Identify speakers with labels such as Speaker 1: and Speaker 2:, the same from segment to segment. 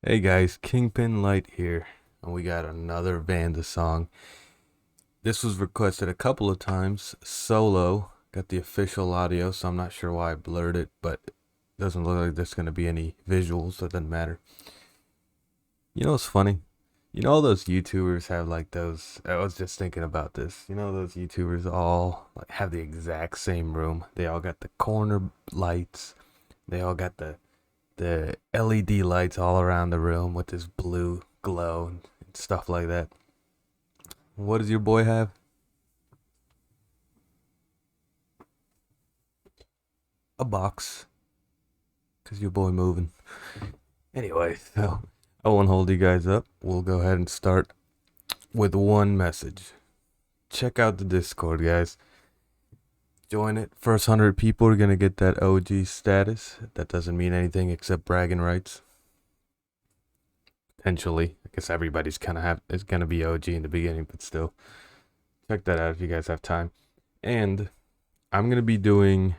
Speaker 1: Hey guys, Kingpin Light here, and we got another VannDa song. This was requested a couple of times, solo. Got the official audio, so I'm not sure why I blurred it, but it doesn't look like there's going to be any visuals, so it doesn't matter. You know what's funny? You know all those YouTubers have like those, I was just thinking about this. You know those YouTubers all like have the exact same room. They all got the corner lights. They all got the LED lights all around the room with this blue glow and stuff like that. What does your boy have? A box. Cause your boy moving. Anyway, so I won't hold you guys up. We'll go ahead and start with one message. Check out the Discord, guys. Join it. First 100 people are gonna get that OG status. That doesn't mean anything except bragging rights. Potentially, I guess everybody's is gonna be OG in the beginning, but still, check that out if you guys have time. And I'm gonna be doing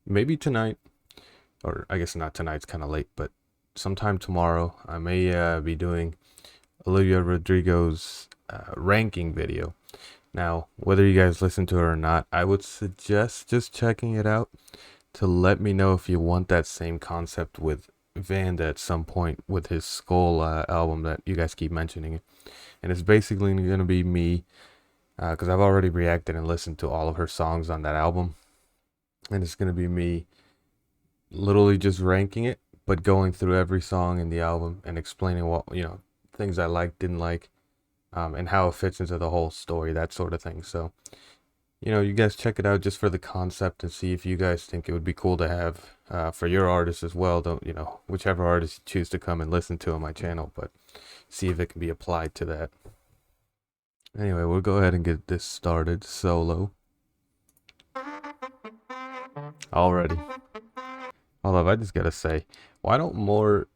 Speaker 1: maybe tonight, or I guess not tonight. It's kind of late, but sometime tomorrow I may be doing Olivia Rodrigo's ranking video. Now, whether you guys listen to it or not, I would suggest just checking it out to let me know if you want that same concept with VannDa at some point with his Skull album that you guys keep mentioning it. And it's basically going to be me, because I've already reacted and listened to all of her songs on that album. And it's going to be me literally just ranking it, but going through every song in the album and explaining what, things I liked, didn't like, and how it fits into the whole story, that sort of thing. So, you guys check it out just for the concept and see if you guys think it would be cool to have for your artist as well. Don't, whichever artist you choose to come and listen to on my channel, but see if it can be applied to that. Anyway, we'll go ahead and get this started solo. Already. Although I just gotta say, why don't more,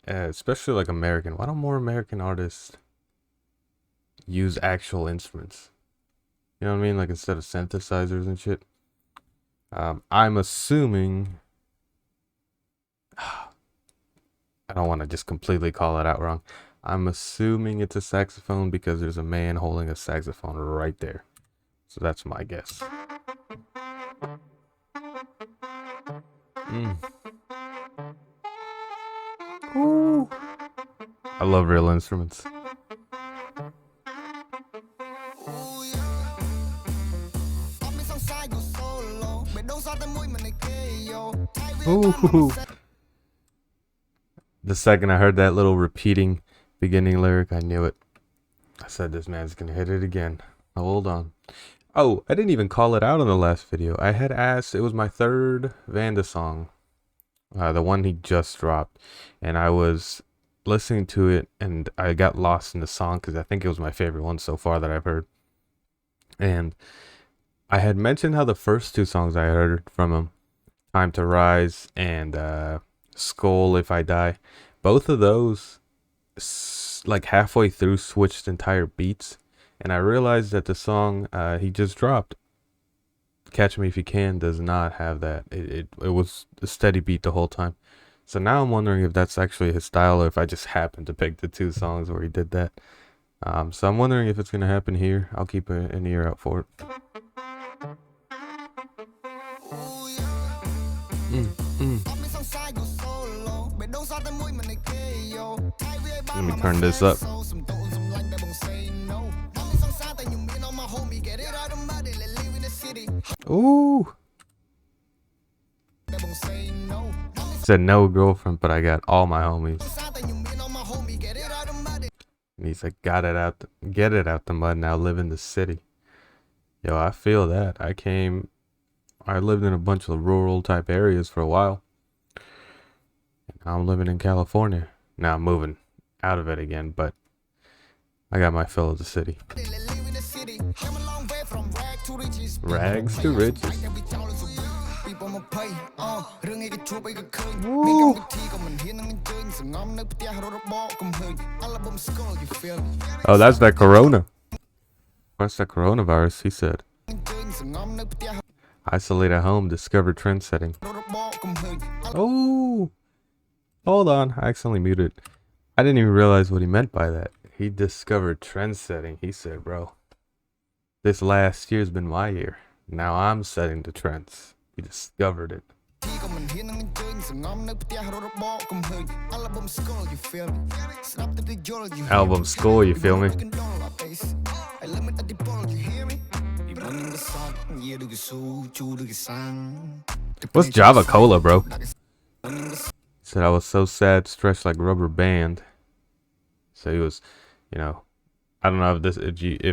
Speaker 1: especially like why don't more American artists use actual instruments? You know what I mean? Like instead of synthesizers and shit. I'm assuming, I don't want to just completely call it out wrong. I'm assuming it's a saxophone because there's a man holding a saxophone right there. So that's my guess. Ooh. I love real instruments. Ooh. The second I heard that little repeating beginning lyric, I knew it. I said, this man's gonna hit it again. Hold on. Oh, I didn't even call it out in the last video. I had asked, it was my third VannDa song. The one he just dropped. And I was listening to it and I got lost in the song because I think it was my favorite one so far that I've heard. And I had mentioned how the first two songs I heard from him, Time to Rise and Skull If I Die, both of those like halfway through switched entire beats, and I realized that the song he just dropped, Catch Me If You Can, does not have that. It was a steady beat the whole time. So now I'm wondering if that's actually his style or if I just happened to pick the two songs where he did that. So I'm wondering if it's gonna happen here. I'll keep an ear out for it. Let me turn this up. Ooh. Said no girlfriend, but I got all my homies. And he's like, get it out the mud, now live in the city. Yo, I feel that. I lived in a bunch of rural type areas for a while. And now I'm living in California. Now I'm moving out of it again, but I got my fill of the city. Rags to riches. Woo. Oh, that's that corona. What's that coronavirus? He said. Isolate at home, discover trend setting. Oh, Hold on, I accidentally muted. I didn't even realize what he meant by that. He discovered trend setting. He said, bro, this last year's been my year. Now I'm setting the trends. He discovered it. Album score, you feel me? What's Java Cola, bro? Said I was so sad, stretched like rubber band. So he was, you know, I don't know if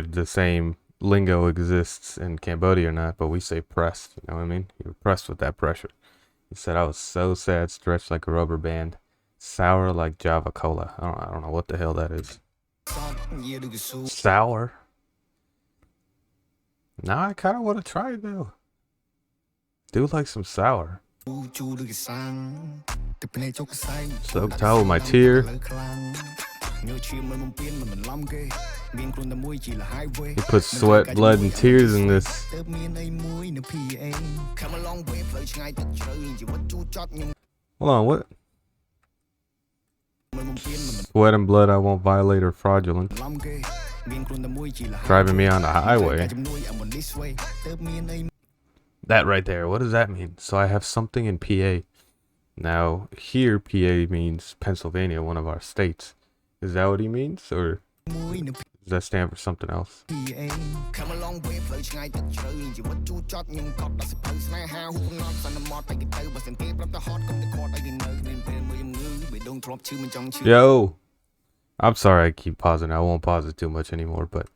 Speaker 1: the same lingo exists in Cambodia or not, but we say pressed. You know what I mean? You were pressed with that pressure. He said I was so sad, stretched like a rubber band, sour like Java Cola. I don't know what the hell that is. Sour. Now I kind of want to try it though. Do like some sour. Soaked out with my tear. He put sweat, blood, and tears in this. Hold on, what? Sweat and blood I won't violate or fraudulent. Driving me on the highway. That right there, what does that mean? So I have something in PA. Now, here PA means Pennsylvania, one of our states. Is that what he means? Or does that stand for something else? Yo! I'm sorry I keep pausing. I won't pause it too much anymore, but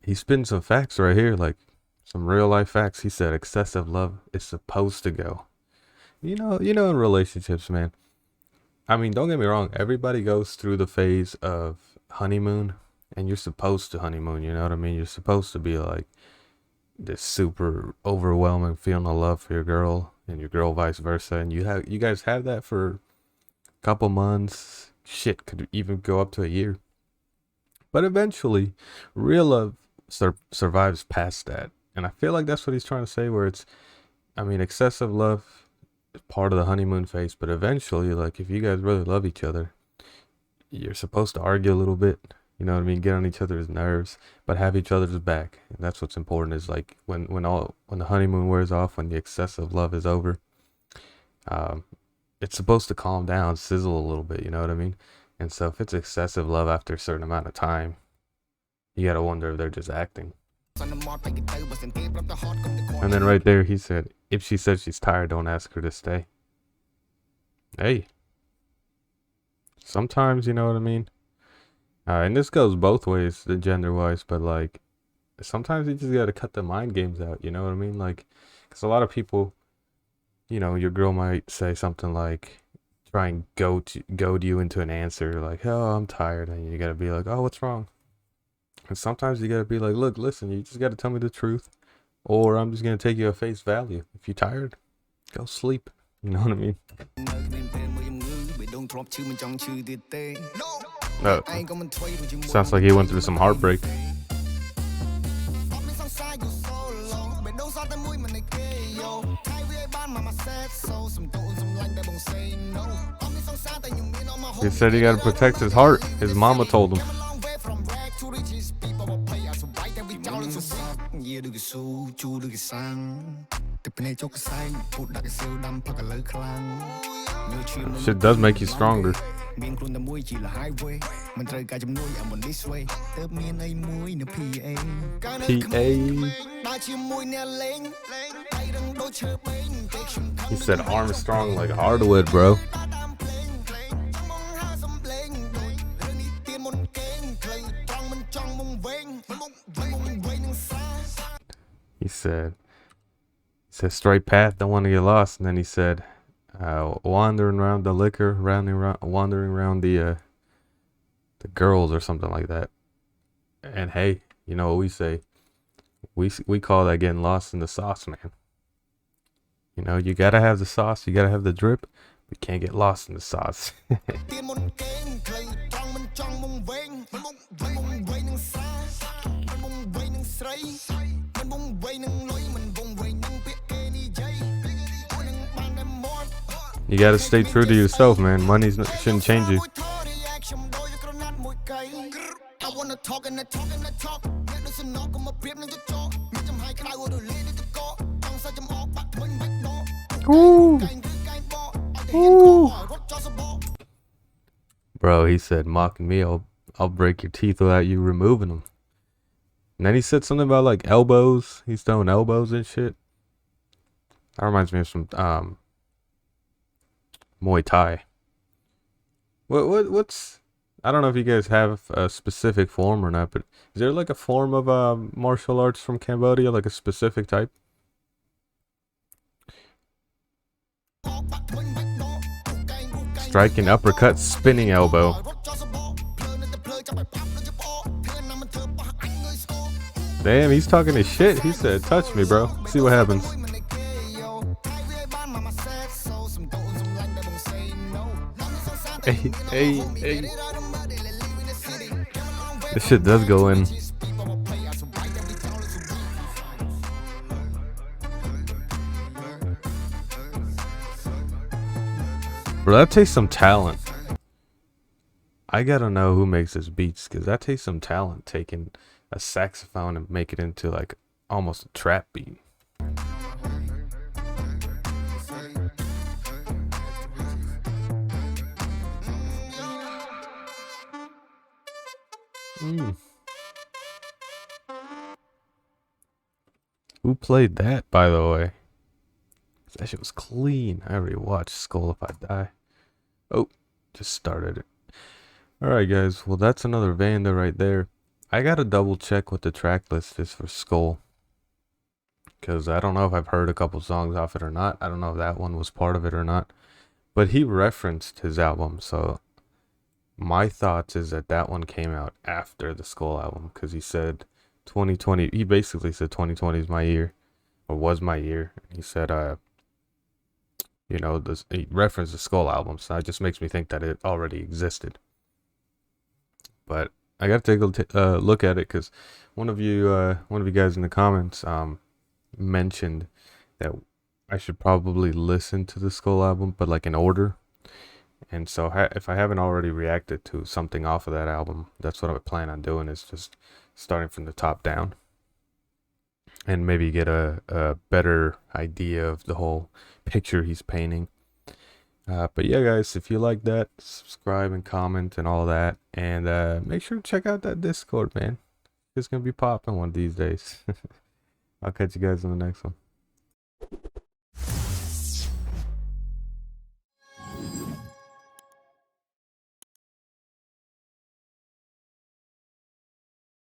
Speaker 1: he's spitting some facts right here, like some real life facts. He said excessive love is supposed to go. You know, in relationships, man. I mean, don't get me wrong. Everybody goes through the phase of honeymoon, and you're supposed to honeymoon. You know what I mean? You're supposed to be like this super overwhelming feeling of love for your girl, and your girl vice versa. And you guys have that for a couple months. Shit, could even go up to a year. But eventually, real love survives past that. And I feel like that's what he's trying to say. Where it's, I mean, excessive love. Part of the honeymoon phase, but eventually, like, if you guys really love each other, you're supposed to argue a little bit, you know what I mean, get on each other's nerves, but have each other's back. And that's what's important, is like when the honeymoon wears off, when the excessive love is over, it's supposed to calm down, sizzle a little bit, you know what I mean? And so if it's excessive love after a certain amount of time, you gotta wonder if they're just acting. And then right there, he said, if she says she's tired, don't ask her to stay. Hey. Sometimes, you know what I mean? And this goes both ways, the gender-wise, but like, sometimes you just gotta cut the mind games out, you know what I mean? Like, because a lot of people, you know, your girl might say something like, try and goad you into an answer, like, oh, I'm tired, and you gotta be like, oh, what's wrong? And sometimes you gotta be like, look, listen, you just gotta tell me the truth, or I'm just gonna take you at face value. If you're tired, go sleep. You know what I mean? No. Sounds like he went through some heartbreak. He said he gotta protect his heart. His mama told him. Shit does make you stronger. PA. He said Armstrong like hardwood, bro. He said straight path, don't want to get lost. And then he said, wandering around the liquor, wandering around the girls or something like that. And hey, you know what we say? We call that getting lost in the sauce, man. You know, you gotta have the sauce, you gotta have the drip, but you can't get lost in the sauce. You gotta stay true to yourself, man. Money shouldn't change you. Ooh. Ooh. Bro, he said, mocking me, I'll break your teeth without you removing them. And then he said something about like elbows. He's throwing elbows and shit. That reminds me of some Muay Thai. What's I don't know if you guys have a specific form or not, but is there like a form of martial arts from Cambodia, like a specific type? Striking uppercut, spinning elbow. Damn, he's talking his shit. He said, touch me, bro. See what happens. Hey. This shit does go in. Bro, that takes some talent. I gotta know who makes his beats, because that takes some talent, taking a saxophone and make it into like almost a trap beat. Who played that, by the way? That shit was clean. I already watched Skull If I Die. Oh, just started it. Alright guys, well that's another VannDa right there. I gotta double check what the track list is for Skull, because I don't know if I've heard a couple songs off it or not. I don't know if that one was part of it or not. But he referenced his album, so my thoughts is that that one came out after the Skull album, because he said 2020, he basically said 2020 is my year, or was my year. He said, you know, he referenced the Skull album, so it just makes me think that it already existed. But I gotta take a look at it, because one of you guys in the comments mentioned that I should probably listen to the Skull album, but like in order. And so if I haven't already reacted to something off of that album, that's what I plan on doing, is just starting from the top down, and maybe get a better idea of the whole picture he's painting. But yeah, guys, if you like that, subscribe and comment and all that, and make sure to check out that Discord, man. It's gonna be popping one of these days. I'll catch you guys in the next one.